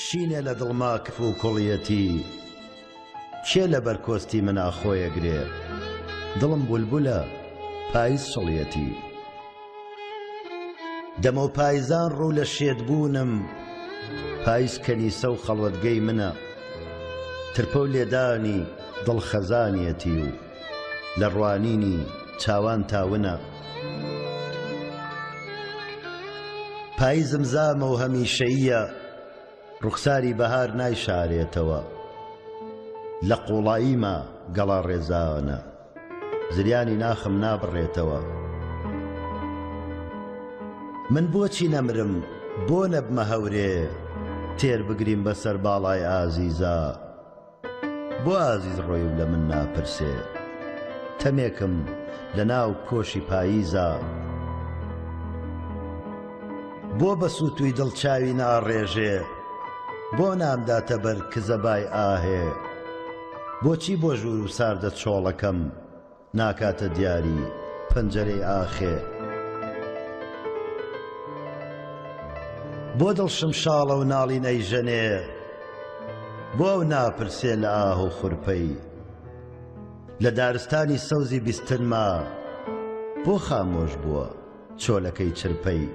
شینێ لە دڵما کف و کوڵیەتی کێ لە بەرکۆستی منا خۆیەگرێ دڵم بولبولە پاییز شڵیەتی دەمە و پاییزان ڕوو لە شێدبوونم پاییز کەنیسە و خەڵوەتگەی منە ترپە و لێدانی دڵ خەزانیەتی و لە ڕوانینی چاوان تاونە پاییزم زامە و هەمیشەییە ڕوخساری بەهار نایشارێتەوە لە قوڵاییمە گەڵا ڕێزانە زریانی ناخم نابڕێتەوە من بۆچی نەمرم بۆ نەبمە هەورێ تێر بگریم بەسەر باڵای ئازیزە بۆ ئازیز ڕۆی و لە من ناپرسێ تەمێکم لە ناو کۆشی پاییزە بۆ بە سووتوی دڵچاوی ناڕێژێ بۆ نامداتە بەر کزەبای ئاهێ بۆچی بۆ ژوور و ساردە چۆڵەکەم ناکاتە دیاری پەنجەرەی ئاخێ بۆ دڵشم شاڵە و ناڵی نەیژەنێ بۆ ئەو ناپرسێ لە ئاه و خورپەی لە دارستانی سەوزی بیستنما بۆ خامۆش بووە چۆلەکەی چرپەی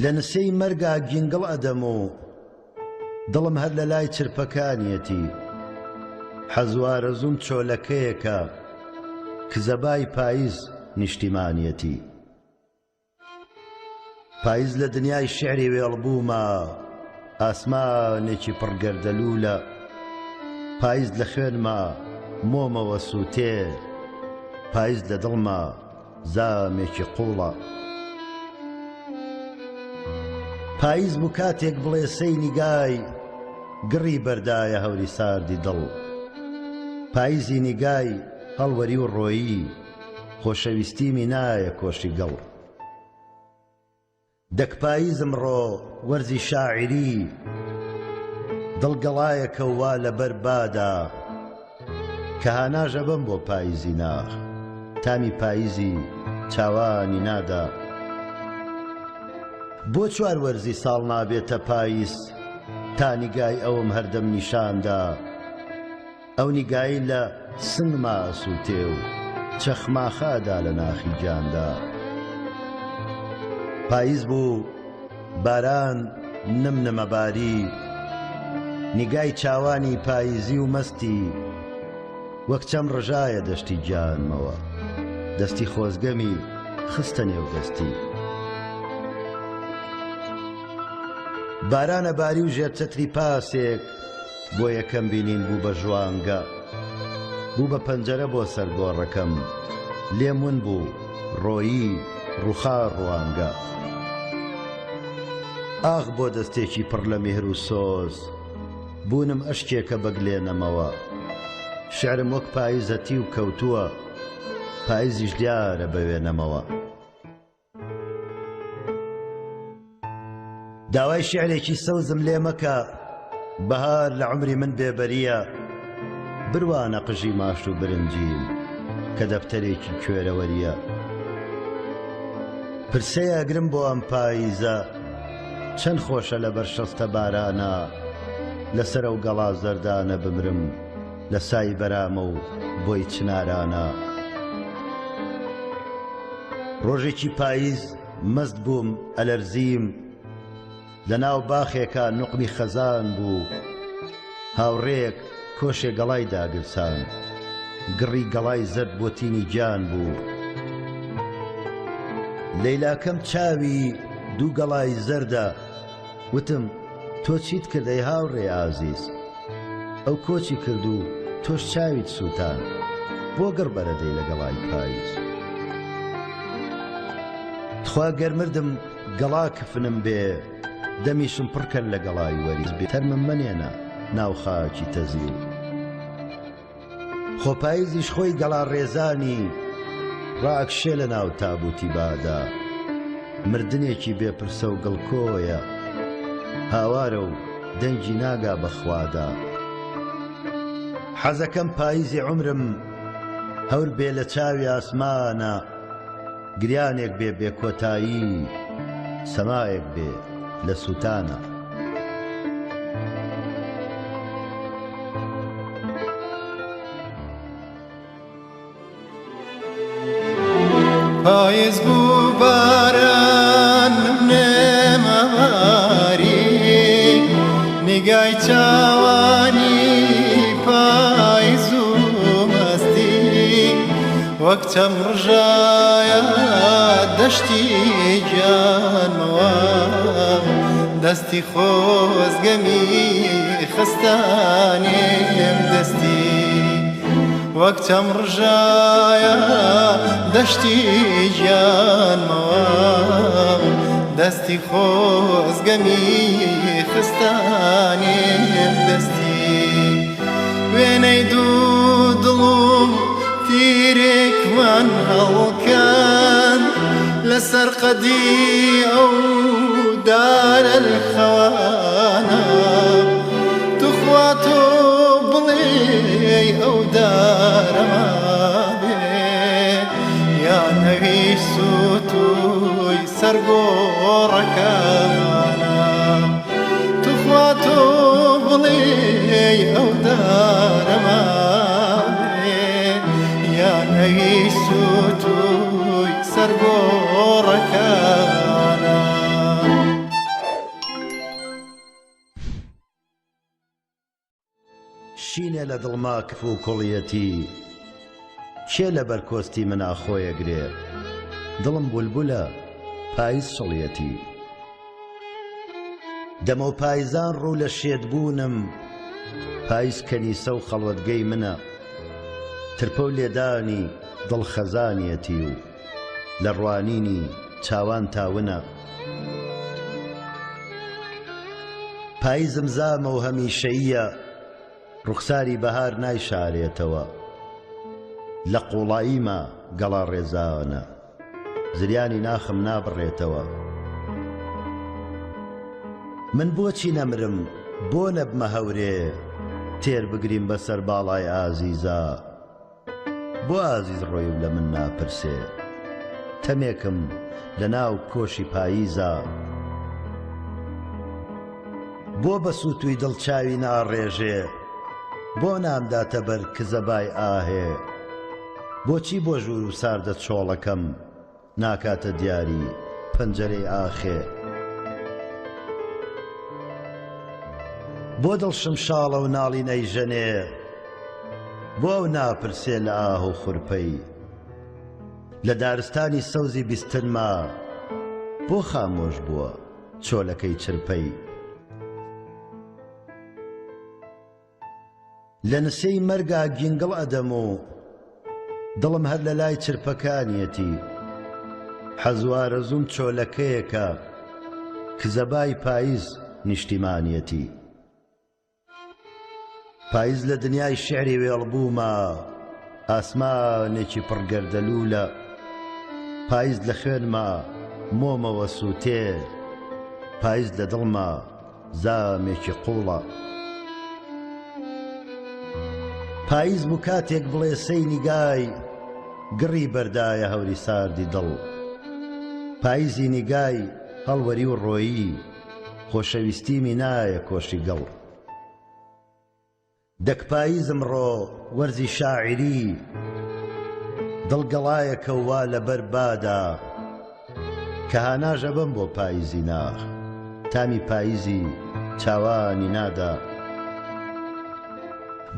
لە نسەی مەرگا گینگڵ ئەدەم و دڵم هەر لە لای چرپەکانیەتی حەزوارەزوم چۆلەکەیەکە کزەبای پاییز نیشتیمانیەتی پاییز لە دنیای شعری وێڵبوومە ئاسمانێکی پڕگەردەلوولە پاییز لە خوێنمە مۆمەوە سووتێ پاییز لە دڵمە زامێکی قوڵە پاییز بوو کاتێک بڵێ سەی نیگای گڕی بەردایە هەوری ساردی دڵ پاییزی نیگای هەڵوەری و ڕۆیی خۆشەویستیمی نایە کۆشی گەڵ دەک پاییزم ڕۆ وەرزی شاعری دڵگەڵایەکە وا لەبەر بادا کە هاناژە بم بۆ پاییزی ناخ تامی پاییزی چاوانی نادا بۆ چوار وەرزی ساڵ نابێتە پاییز تا نیگای ئەوم هەردەم نیشاندا ئەو نیگایی لە سنگما ئەسووتێ و چەخماخادا لە ناخی جاندا پاییز بوو باران نمنمەباری نیگای چاوانی پاییزی و مەستی وەک چەم ڕژایە دەشتی گیانمەوە دەستی خۆزگەمی خستە نێو دەستی بارانە باری و ژێرچەتری پاسێک بۆ یەکەم بینین بوو بە ژوانگە بوو بە پەنجەرە بۆ سەرگۆڕەکەم لێم ون بوو ڕۆیی ڕووخار ڕوانگە ئاغ بۆ دەستێکی پڕ لە میهر و سۆز بوونم ئەشکێکە بەگلێنەمەوە شعرم وەک پاییزەتی و کەوتووە پاییزیش دیارە بەوێنەمەوە داوای شعرێکی سەوزم لێ مەکە بەهار لە عمری من بێبەریە بروانە قژی ماش و برنجیم کە دەفتەرێکی کوێرەوەریە پرسەیە ئەگرم بۆ ئەم پاییزە چەند خۆشە لەبەر شەستە بارانە لەسەر ئەو گەڵا زەردانە بمرم لە سای بەرامە و بۆی چنارانە ڕۆژێکی پاییز مەست بووم ئەلەرزیم لە ناو باخێکە نوقمی خەزان بوو هاوڕێک کۆشێ گەڵای داگرسان گڕی گەڵای زەرد بۆ تینی گیان بوو لەیلاکەم چاوی دوو گەڵای زەردە وتم تۆ چیت کردەی هاوڕێ ئازیز ئەو کۆچی کرد و تۆش چاویت سووتان بۆ گڕ بەرەدەی لە گەڵای پاییز تخوا گەرمردم گەڵا کفنم بێ دەمیشم پڕکەن لە گەڵای وەریز بێ تەرمم منێنە ناو خاکی تەزیل خۆ پاییزیش خۆی گەڵا ڕێزانی ڕاکشێ لە ناو تابوتی بادا مردنێکی بێپرسە و گڵکۆیە هاوارە و دەنگی ناگا بەخوادا حەزەکەم پاییزی عمرم هەور بێ لە چاوی ئاسمانە گریانێک بێ بێکۆتایی سەمایەک بێ لە سوتانە. پاییز بوو باران نێمەواری نیگای چاوانی پاییز و مەستی وەک چەم ڕژایە دەشتی گیانمەوە دەستی خۆزگەمی خستانێم دەستی وەک چەم ڕژایە دەشتی گیانمەوە دەستی خۆزگەمی خستانێم دەستی وێنەی دوو دڵ و تیرێکمان هەڵکەن لەسەر قەدی ئەو دارە الخەوانە توخوا تۆ بڵێ ئەو دارەما بێ یان ئەوی سووتوی سەرگۆڕەکانە توخوا تۆ بڵێ ئەو دارەما نەوی سووتوی سەرگۆڕەکانە. شینە لە دڵما کف و کوڵیەتی کێ لە بەرکۆستی منا خۆیەگرێ دڵم بولبولە پاییز شڵیەتی دەمە و پاییزان ڕوو لە شێدبوونم پاییز کەنیسە و خەڵوەتگەی منە ترپە و لێدانی دڵ خەزانیەتی و لە ڕوانینی چاوان تاونە پاییزم زامە و هەمیشەییە ڕوخساری بەهار نایشارێتەوە لە قوڵاییمە گەڵا ڕێزانە زریانی ناخم نابڕێتەوە من بۆچی نەمرم بۆ نەبمە هەورێ تێر بگریم بەسەر باڵای ئازیزە بۆ ئازیز ڕۆی و لە من ناپرسێ تەمێکم لە ناو کۆشی پاییزە بۆ بە سووتوی دڵچاوی ناڕێژێ بۆ نامداتە بەر کزەبای ئاهێ بۆچی بۆ ژوور و ساردە چۆڵەکەم ناکاتە دیاری پەنجەرەی ئاخێ بۆ دڵشم شاڵە و ناڵی نەیژەنێ بۆ ئەو ناپرسێ لە ئاه و خورپەی لە دارستانی سەوزی بیستنما بۆ خامۆش بووە چۆلەکەی چرپەی لە نسەی مەرگا گینگڵ ئەدەم و دڵم هەر لە لای چرپەکانیەتی حەزوارەزوم چۆلەکەیەکە کزەبای پاییز نیشتیمانیەتی پاییز لە دنیای شعری وێڵبوومە ئاسمانێکی پڕگەردەلوولە پاییز لە خوێنمە مۆمەوە سووتێ پاییز لە دڵمە زامێکی قوڵە پاییز بوو کاتێک بڵێ سەی نیگای گڕی بەردایە هەوری ساردی دڵ پاییزی نیگای هەڵوەری و ڕۆیی خۆشەویستیمی نایە کۆشی گەڵ دەک پاییزم ڕۆ وەرزی شاعری دڵگەڵایەکە وا لەبەر بادا کە هاناژە بم بۆ پاییزی ناخ تامی پاییزی چاوانی نادا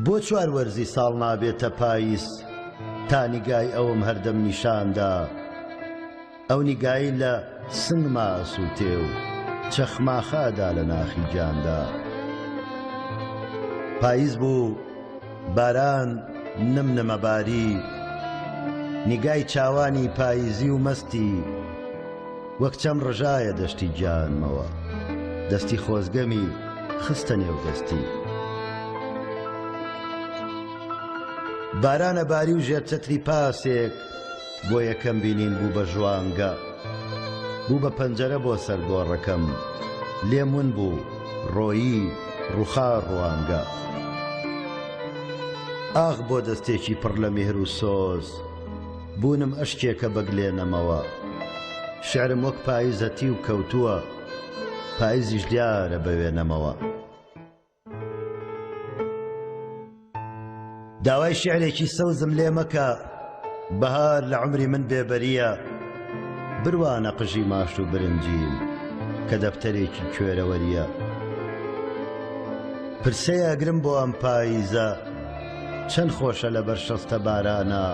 بۆ چوار وەرزی ساڵ نابێتە پاییز تا نیگای ئەوم هەردەم نیشاندا ئەو نیگایی لە سنگما ئەسووتێ و چەخماخادا لە ناخی جاندا پاییز بوو باران نمنمە باری نیگای چاوانی پاییزی و مەستی وەک چەم ڕژایە دەشتی گیانمەوە دەستی خۆزگەمی خستە نێو دەستی بارانە باری و ژێرچەتری پاسێک بۆ یەکەم بینین بوو بە ژوانگە بوو بە پەنجەرە بۆ سەرگۆڕەکەم لێم ون بوو ڕۆیی ڕووخار ڕوانگە ئاغ بۆ دەستێکی پڕ لە میهر و سۆز بوونم ئەشکێکە بەگلێنەمەوە شعرم وەک پاییزەتی و کەوتووە پاییزیش دیارە بەوێنەمەوە داوای شعرێکی سەوزم لێ مەکە بەهار لە عمری من بێبەریە بروانە قژی ماش و برنجیم کە دەفتەرێکی کوێرەوەریە پرسەیە ئەگرم بۆ ئەم پاییزە چەند خۆشە لەبەر شەستە بارانە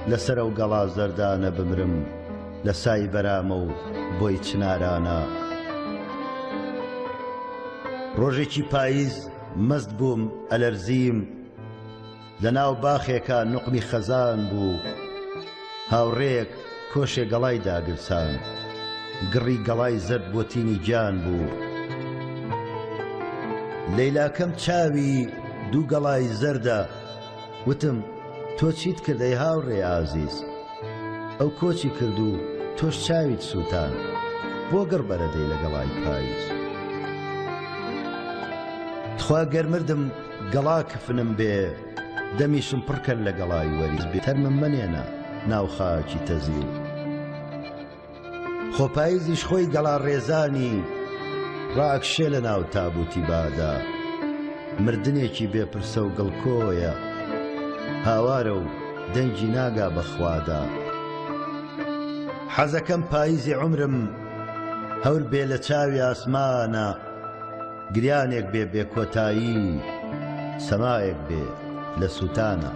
لەسەر ئەو گەڵا زەردانە بمرم لە سای بەرامە و بۆی چنارانە ڕۆژێکی پاییز مەست بووم ئەلەرزیم لە ناو باخێکە نوقمی خەزان بوو هاوڕێک کۆشێ گەڵای داگرسان گڕی گەڵای زەرد بۆ تینی گیان بوو لەیلاکەم چاوی دوو گەڵای زەردە وتم تۆ چیت کردەی هاوڕێ ئازیز ئەو کۆچی کرد و تۆش چاویت سووتان بۆ گڕ بەرەدەی لە گەڵای پاییز خوا گەرمردم گەڵا کفنم بێ دەمیشم پڕ کرد لە گەڵای وەریز بێتەرمم منێنە ناو خاکی تەزیل خۆ پاییزیش خۆی گەڵا ڕێزانی ڕاکشێ لە ناو تابوتی بادا مردنێکی بێپرسە و گڵکۆیە هاوارە و دەنگی ناگا بەخوادا حەزەکەم پاییزی عمرم هەور بێ لە چاوی ئاسمانە گریانێک بێ بێ کۆتایی سەمایەک بێ لە سووتانە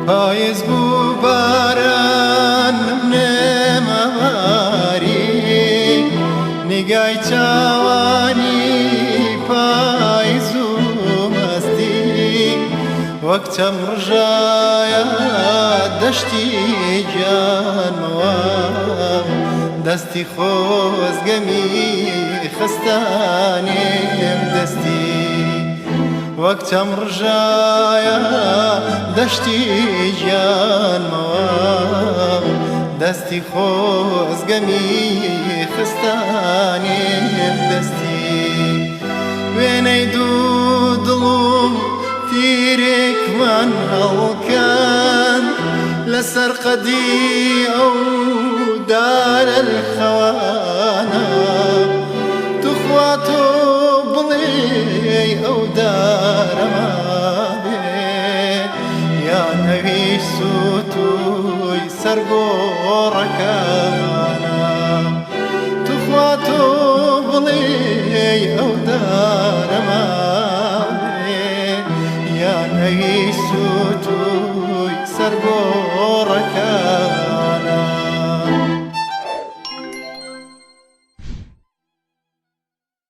پاییز بوو بارانم نێمەواری نیگای چاوانی پاییز و مەستی وەک چەم ڕژایە دەشتی گیانمەوە دەستی خۆزگەمی خستانێم دەستی وەک چەم ڕژایە دەشتی گیانمەوە دەستی خۆزگەمی خستانێم دەستی وێنەی دوو دڵ و تیرێکمان هەڵکەن لەسەر قەدی ئەو دارە الخەوانە توخوا تۆ بڵێ ئەو دارەما بێ یان ئەوی سووتوی سەرگۆڕەکانە توخوا تۆ بڵێ ئەو دارەما بێ یان ئەوی سووتوی